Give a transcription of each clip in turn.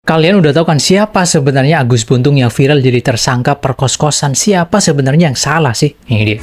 Kalian udah tahu kan siapa sebenarnya Agus Buntung yang viral jadi tersangka perkos-kosan? Siapa sebenarnya yang salah sih? Ini dia.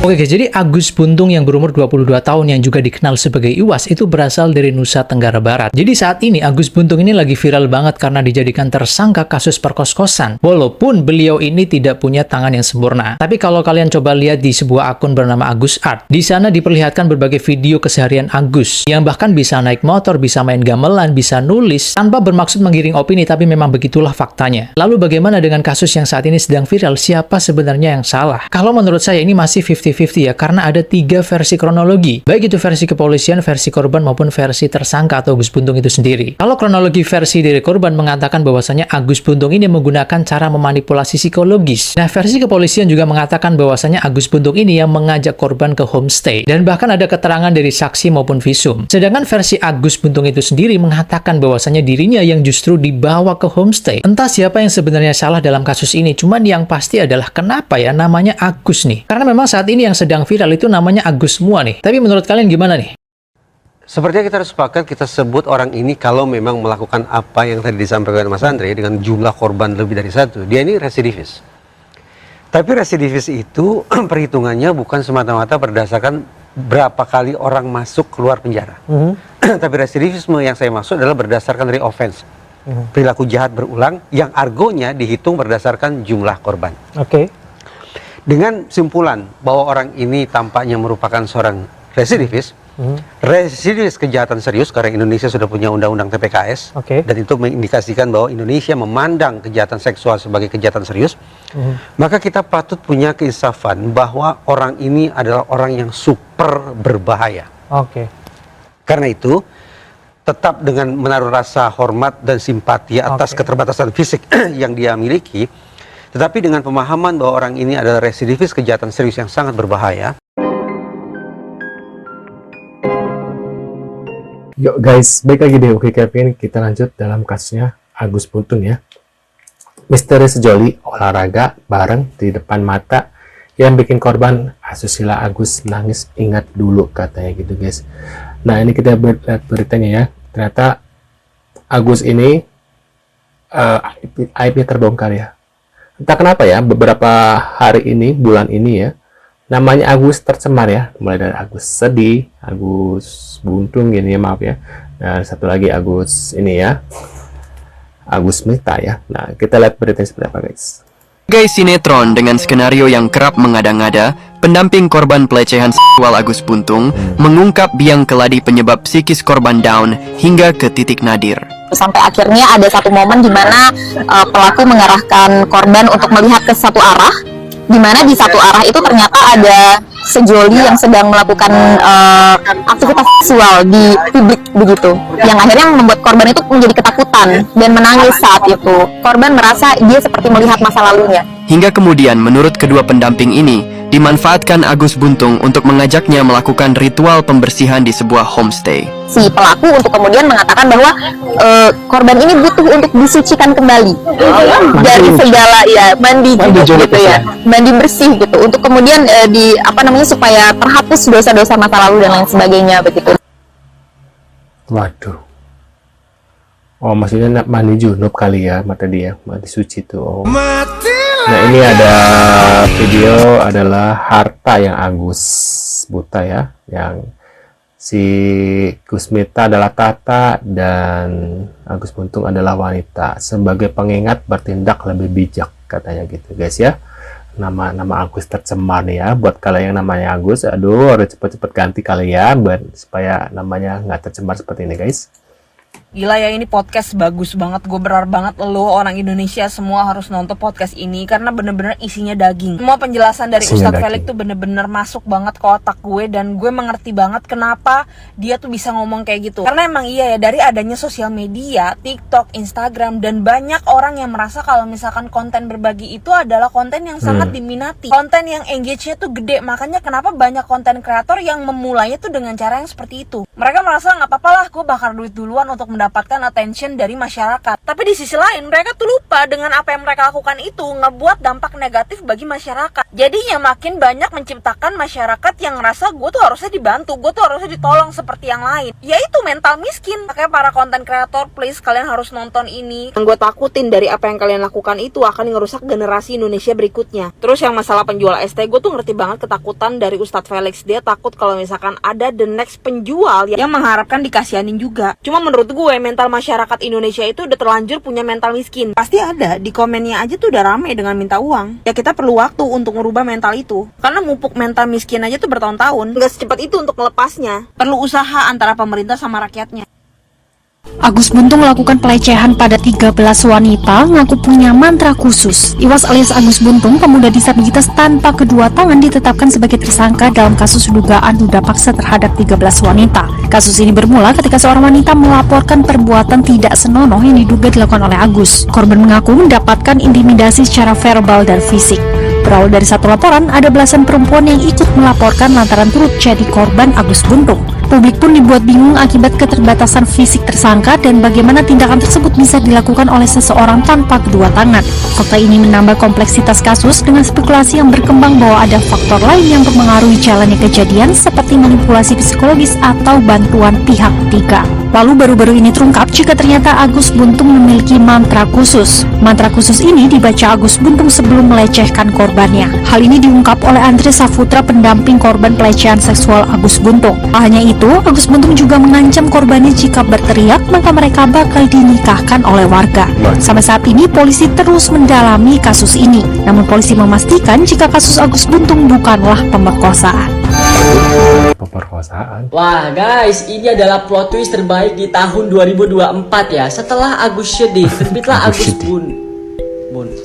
Oke guys, jadi Agus Buntung yang berumur 22 tahun yang juga dikenal sebagai Iwas itu berasal dari Nusa Tenggara Barat. Jadi saat ini Agus Buntung ini lagi viral banget karena dijadikan tersangka kasus perkos-kosan. Walaupun beliau ini tidak punya tangan yang sempurna. Tapi kalau kalian coba lihat di sebuah akun bernama Agus Art, di sana diperlihatkan berbagai video keseharian Agus yang bahkan bisa naik motor, bisa main gamelan, bisa nulis tanpa bermaksud menggiring opini, tapi memang begitulah faktanya. Lalu bagaimana dengan kasus yang saat ini sedang viral? Siapa sebenarnya yang salah? Kalau menurut saya ini masih 50-50 ya, karena ada 3 versi kronologi. Baik itu versi kepolisian, versi korban, maupun versi tersangka atau Agus Buntung itu sendiri. Kalau kronologi versi dari korban mengatakan bahwasanya Agus Buntung ini menggunakan cara memanipulasi psikologis. Nah, versi kepolisian juga mengatakan bahwasanya Agus Buntung ini yang mengajak korban ke homestay. Dan bahkan ada keterangan dari saksi maupun visum. Sedangkan versi Agus Buntung itu sendiri mengatakan bahwasanya dirinya yang justru dibawa ke homestay. Entah siapa yang sebenarnya salah dalam kasus ini, cuman yang pasti adalah kenapa ya namanya Agus nih. Karena memang saat ini yang sedang viral itu namanya Agus semua nih. Tapi menurut kalian gimana nih? Sepertinya kita harus sepakat, kita sebut orang ini kalau memang melakukan apa yang tadi disampaikan Mas Andre dengan jumlah korban lebih dari 1, dia ini residivis. Tapi residivis itu perhitungannya bukan semata-mata berdasarkan berapa kali orang masuk keluar penjara. Tapi residivisme yang saya maksud adalah berdasarkan dari offense. Perilaku jahat berulang yang argonya dihitung berdasarkan jumlah korban. Dengan simpulan bahwa orang ini tampaknya merupakan seorang residivis, residivis kejahatan serius karena Indonesia sudah punya undang-undang TPKS, dan itu mengindikasikan bahwa Indonesia memandang kejahatan seksual sebagai kejahatan serius, maka kita patut punya keinsafan bahwa orang ini adalah orang yang super berbahaya. Karena itu, tetap dengan menaruh rasa hormat dan simpati atas keterbatasan fisik yang dia miliki, tetapi dengan pemahaman bahwa orang ini adalah residivis kejahatan serius yang sangat berbahaya. Yuk guys, baik lagi di Oke Kevin, kita lanjut dalam kasusnya Agus Buntung ya. Misteri sejoli olahraga bareng di depan mata yang bikin korban asusila Agus nangis, ingat dulu katanya gitu guys. Nah ini kita lihat beritanya ya, ternyata Agus ini aibnya terbongkar ya. Entah kenapa ya, beberapa hari ini, bulan ini ya, namanya Agus tercemar ya. Mulai dari Agus sedih, Agus buntung gini ya, maaf ya. Dan satu lagi Agus ini ya, Agus Mita ya. Nah, kita lihat beritanya seperti apa guys. Sebagai sinetron dengan skenario yang kerap mengada-ngada, pendamping korban pelecehan seksual Agus Buntung mengungkap biang keladi penyebab psikis korban down hingga ke titik nadir. Sampai akhirnya ada satu momen di mana pelaku mengarahkan korban untuk melihat ke satu arah, di mana di satu arah itu ternyata ada sejoli yang sedang melakukan aktivitas seksual di publik begitu, yang akhirnya membuat korban itu menjadi ketakutan dan menangis saat itu. Korban merasa dia seperti melihat masa lalunya. Hingga kemudian menurut kedua pendamping ini, dimanfaatkan Agus Buntung untuk mengajaknya melakukan ritual pembersihan di sebuah homestay. Si pelaku untuk kemudian mengatakan bahwa korban ini butuh untuk disucikan kembali dari segala ya mandi gitu ya, mandi bersih gitu, untuk kemudian supaya terhapus dosa-dosa masa lalu dan lain sebagainya begitu. Waduh. Oh maksudnya mandi junub kali ya, mata dia mandi suci tuh. Oh. Nah ini ada video adalah harta yang Agus buta ya, yang si Gusmita adalah tata dan Agus Buntung adalah wanita. Sebagai pengingat bertindak lebih bijak katanya gitu guys ya. Nama Agus tercemar nih ya. Buat kalian yang namanya Agus, aduh harus cepet-cepet ganti kalian supaya namanya nggak tercemar seperti ini guys. Gila ya, ini podcast bagus banget. Gue berharap banget lo orang Indonesia semua harus nonton podcast ini, karena bener-bener isinya daging. Semua penjelasan dari Ustadz Felix tuh bener-bener masuk banget ke otak gue, dan gue mengerti banget kenapa dia tuh bisa ngomong kayak gitu. Karena emang iya ya, dari adanya sosial media, TikTok, Instagram, dan banyak orang yang merasa kalau misalkan konten berbagi itu adalah konten yang sangat diminati, konten yang engage-nya tuh gede. Makanya kenapa banyak konten kreator yang memulainya tuh dengan cara yang seperti itu. Mereka merasa nggak apa-apa lah, gue bakar duit duluan untuk mendapatkan attention dari masyarakat. Tapi di sisi lain mereka tuh lupa dengan apa yang mereka lakukan itu ngebuat dampak negatif bagi masyarakat. Jadinya makin banyak menciptakan masyarakat yang ngerasa gue tuh harusnya dibantu, gue tuh harusnya ditolong seperti yang lain. Yaitu mental miskin. Makanya para content creator, please kalian harus nonton ini. Yang gue takutin dari apa yang kalian lakukan itu akan ngerusak generasi Indonesia berikutnya. Terus yang masalah penjual ST, gue tuh ngerti banget ketakutan dari Ustadz Felix. Dia takut kalau misalkan ada the next penjual yang mengharapkan dikasihanin juga. Cuma menurut gue mental masyarakat Indonesia itu udah terlanjur punya mental miskin. Pasti ada, di komennya aja tuh udah rame dengan minta uang. Ya kita perlu waktu untuk merubah mental itu. Karena mupuk mental miskin aja tuh bertahun-tahun. Gak secepat itu untuk melepasnya. Perlu usaha antara pemerintah sama rakyatnya. Agus Buntung melakukan pelecehan pada 13 wanita, ngaku punya mantra khusus. Iwas alias Agus Buntung, pemuda disabilitas tanpa kedua tangan, ditetapkan sebagai tersangka dalam kasus dugaan ruda paksa terhadap 13 wanita. Kasus ini bermula ketika seorang wanita melaporkan perbuatan tidak senonoh yang diduga dilakukan oleh Agus. Korban mengaku mendapatkan intimidasi secara verbal dan fisik. Berawal dari satu laporan, ada belasan perempuan yang ikut melaporkan lantaran turut jadi korban Agus Buntung. Publik pun dibuat bingung akibat keterbatasan fisik tersangka dan bagaimana tindakan tersebut bisa dilakukan oleh seseorang tanpa kedua tangan. Fakta ini menambah kompleksitas kasus dengan spekulasi yang berkembang bahwa ada faktor lain yang mempengaruhi jalannya kejadian seperti manipulasi psikologis atau bantuan pihak ketiga. Lalu baru-baru ini terungkap jika ternyata Agus Buntung memiliki mantra khusus. Mantra khusus ini dibaca Agus Buntung sebelum melecehkan korbannya. Hal ini diungkap oleh Andre Saputra, pendamping korban pelecehan seksual Agus Buntung. Tak hanya itu, Agus Buntung juga mengancam korbannya jika berteriak maka mereka bakal dinikahkan oleh warga. Sampai saat ini polisi terus mendalami kasus ini. Namun polisi memastikan jika kasus Agus Buntung bukanlah pemerkosaan. Pemerkosaan. Wah guys, ini adalah plot twist terbaik di tahun 2024 ya. Setelah Agus sedih, terbitlah Agus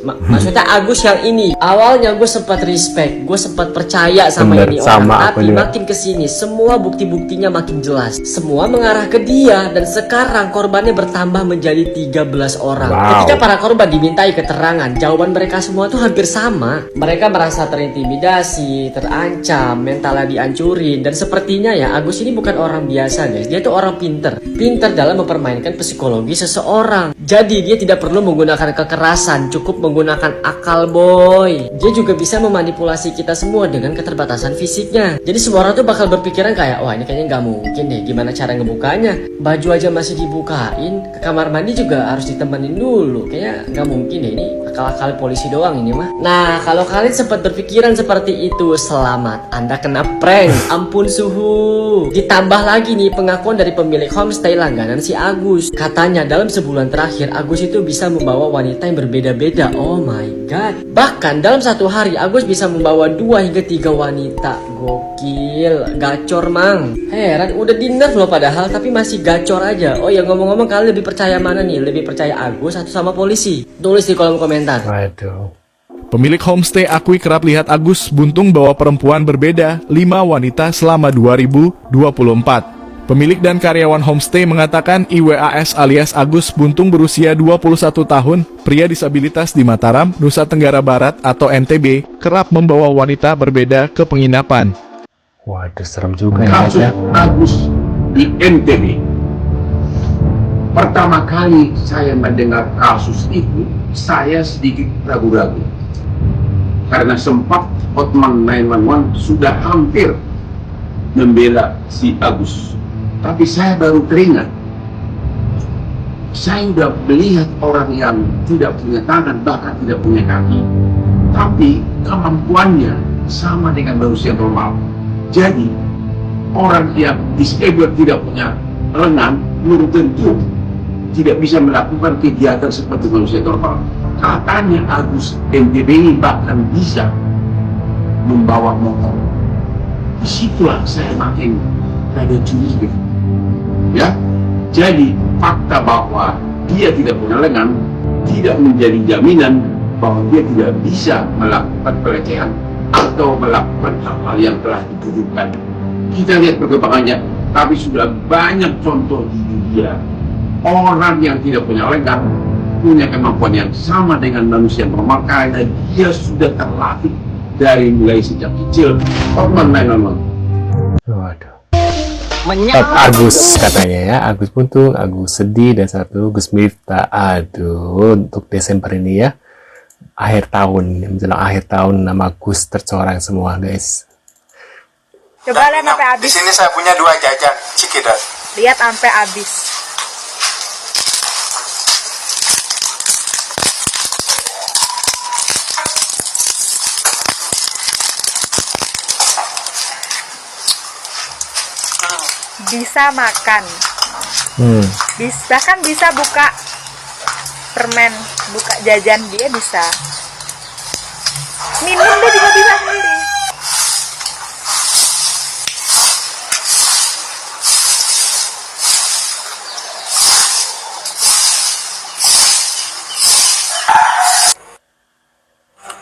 maksudnya Agus yang ini. Awalnya gue sempat respect, gue sempat percaya sama ini orang, tapi makin kesini semua bukti-buktinya makin jelas. Semua mengarah ke dia dan sekarang korbannya bertambah menjadi 13 orang. Ketika para korban dimintai keterangan, jawaban mereka semua tuh hampir sama. Mereka merasa terintimidasi, terancam, mentalnya dihancurin, dan sepertinya ya Agus ini bukan orang biasa guys. Dia tuh orang pinter dalam mempermainkan psikologi seseorang. Jadi dia tidak perlu menggunakan kekerasan, cukup menggunakan akal boy. Dia juga bisa memanipulasi kita semua dengan keterbatasan fisiknya. Jadi semua orang tuh bakal berpikiran kayak, wah ini kayaknya nggak mungkin deh, gimana cara ngebukanya. Baju aja masih dibukain, ke kamar mandi juga harus ditemenin dulu. Kayaknya nggak mungkin deh, ini akal-akal polisi doang ini mah. Nah kalau kalian sempat berpikiran seperti itu, selamat, Anda kena prank. Ampun suhu. Ditambah lagi nih pengakuan dari pemilik homestay langganan si Agus. Katanya dalam sebulan terakhir Agus itu bisa membawa wanita yang berbeda-beda. Oh my god. Bahkan dalam satu hari Agus bisa membawa 2 hingga 3 wanita. Gokil, gacor mang. Heran, udah dinner loh padahal tapi masih gacor aja. Oh ya ngomong-ngomong, kalian lebih percaya mana nih? Lebih percaya Agus atau sama polisi? Tulis di kolom komentar. Waduh. Pemilik homestay akui kerap lihat Agus Buntung bawa perempuan berbeda, 5 wanita selama 2024. Pemilik dan karyawan homestay mengatakan IWAS alias Agus Buntung berusia 21 tahun, pria disabilitas di Mataram, Nusa Tenggara Barat atau NTB, kerap membawa wanita berbeda ke penginapan. Waduh, serem juga kasus ya. Agus di NTB. Pertama kali saya mendengar kasus itu, saya sedikit ragu-ragu. Karena sempat Hotman 911 sudah hampir membela si Agus. Tapi saya baru teringat, saya sudah melihat orang yang tidak punya tangan, bahkan tidak punya kaki, tapi kemampuannya sama dengan manusia normal. Jadi, orang yang disabled tidak punya lengan, belum tentu tidak bisa melakukan kegiatan seperti manusia normal. Katanya Agus NTB ini bahkan bisa membawa motor. Disitulah saya makin ada curiga. Ya, jadi fakta bahwa dia tidak punya lengan tidak menjadi jaminan bahwa dia tidak bisa melakukan pelecehan atau melakukan hal-hal yang telah dituduhkan. Kita lihat perkembangannya, tapi sudah banyak contoh di dunia orang yang tidak punya lengan punya kemampuan yang sama dengan manusia normal karena dia sudah terlatih dari mulai sejak kecil. Hotman 911. Waduh. Agus katanya ya, Agus Buntung, Agus Sedih, dan satu Gus Miftah. Aduh, untuk Desember ini ya, akhir tahun, menjelang akhir tahun, nama Gus tercoreng semua guys. Coba lihat sampai habis. Di sini saya punya 2 jajan Cikidot. Lihat sampai habis. Bisa makan, bisa buka permen, buka jajan, dia bisa minum, dia juga bisa sendiri.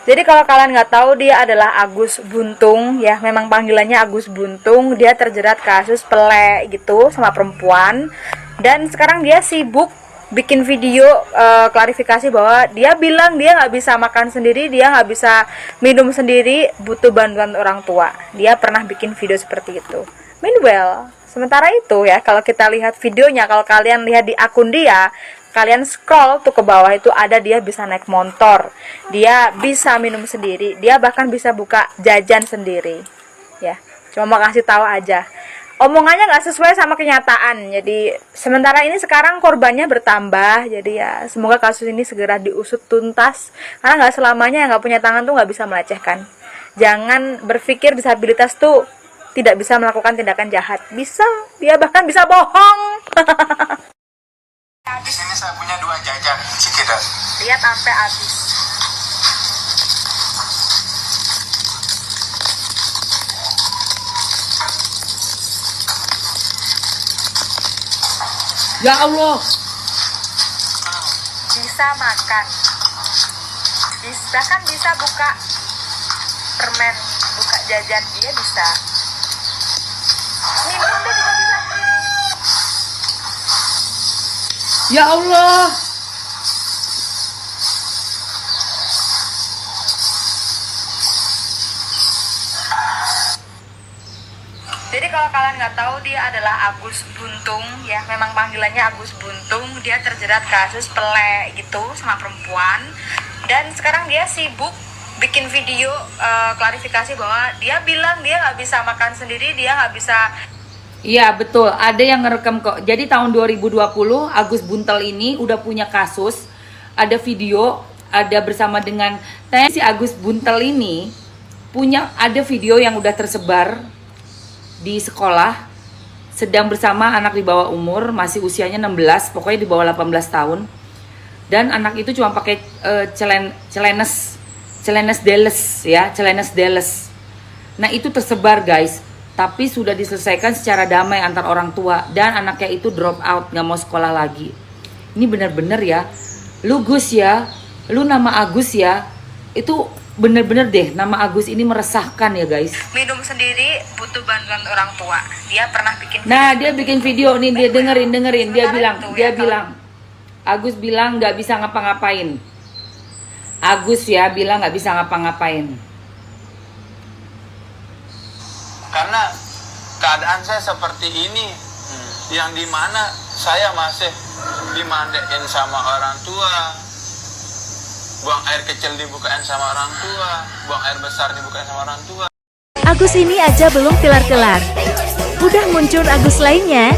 Jadi kalau kalian nggak tahu, dia adalah Agus Buntung ya, memang panggilannya Agus Buntung. Dia terjerat kasus pelek gitu sama perempuan, dan sekarang dia sibuk bikin video klarifikasi bahwa dia bilang dia nggak bisa makan sendiri, dia nggak bisa minum sendiri, butuh bantuan orang tua. Dia pernah bikin video seperti itu. Meanwhile, sementara itu ya, kalau kita lihat videonya, kalau kalian lihat di akun dia, kalian scroll tuh ke bawah, itu ada dia bisa naik motor, dia bisa minum sendiri, dia bahkan bisa buka jajan sendiri ya. Cuma mau kasih tahu aja, omongannya nggak sesuai sama kenyataan. Jadi sementara ini sekarang korbannya bertambah, jadi ya semoga kasus ini segera diusut tuntas, karena nggak selamanya yang nggak punya tangan tuh nggak bisa melecehkan. Jangan berpikir disabilitas tuh tidak bisa melakukan tindakan jahat. Bisa, dia bahkan bisa bohong. Di sini saya punya 2 jajan Cikidot. Lihat sampai habis. Ya Allah. Bisa makan, bahkan bisa buka permen, buka jajan, dia bisa minum, dia juga bisa. Ya Allah. Jadi kalau kalian nggak tahu, dia adalah Agus Buntung ya, memang panggilannya Agus Buntung. Dia terjerat kasus pelek gitu sama perempuan, dan sekarang dia sibuk bikin video klarifikasi bahwa dia bilang dia nggak bisa makan sendiri, dia nggak bisa. Iya betul, ada yang ngerekam kok. Jadi tahun 2020 Agus Buntel ini udah punya kasus, ada video, ada bersama dengan si Agus Buntel ini punya, ada video yang udah tersebar di sekolah, sedang bersama anak di bawah umur, masih usianya 16, pokoknya di bawah 18 tahun. Dan anak itu cuma pakai celenes deles. Nah itu tersebar guys, tapi sudah diselesaikan secara damai antar orang tua, dan anaknya itu drop out, nggak mau sekolah lagi. Ini bener-bener ya, lu Gus ya, lu nama Agus ya, itu bener-bener deh, nama Agus ini meresahkan ya guys. Minum sendiri, butuh bantuan orang tua. Dia pernah bikin video. Nah dia bikin video nih, dia dengerin, dia bilang, Agus bilang nggak bisa ngapa-ngapain. Agus ya bilang nggak bisa ngapa-ngapain. Karena keadaan saya seperti ini, yang dimana saya masih dimandain sama orang tua, buang air kecil dibukain sama orang tua, buang air besar dibukain sama orang tua. Agus ini aja belum kelar-kelar, udah muncul Agus lainnya.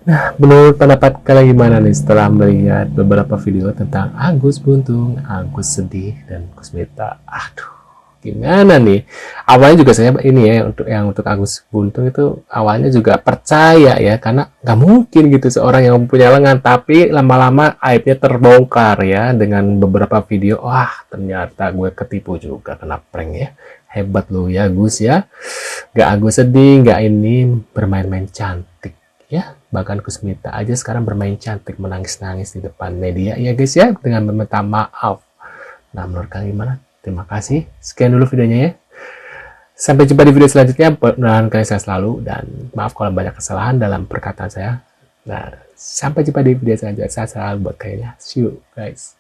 Nah, menurut pendapat kalian gimana nih setelah melihat beberapa video tentang Agus Buntung, Agus Sedih, dan Gus Miftah? Aduh, gimana nih? Awalnya juga saya ini ya, untuk Agus Buntung itu awalnya juga percaya ya, karena nggak mungkin gitu seorang yang punya lengan, tapi lama-lama aibnya terbongkar ya dengan beberapa video. Wah, ternyata gue ketipu juga, kena prank ya. Hebat lo ya Gus ya, nggak Agus Sedih, nggak ini bermain-main cantik ya, bahkan Gus Miftah aja sekarang bermain cantik, menangis-nangis di depan media ya guys ya, dengan meminta maaf. Nah menurut kalian gimana? Terima kasih, sekian dulu videonya ya, sampai jumpa di video selanjutnya. Mudah-mudahan kalian sehat selalu, dan maaf kalau banyak kesalahan dalam perkataan saya. Nah sampai jumpa di video selanjutnya, sehat selalu buat kalian ya, see you guys.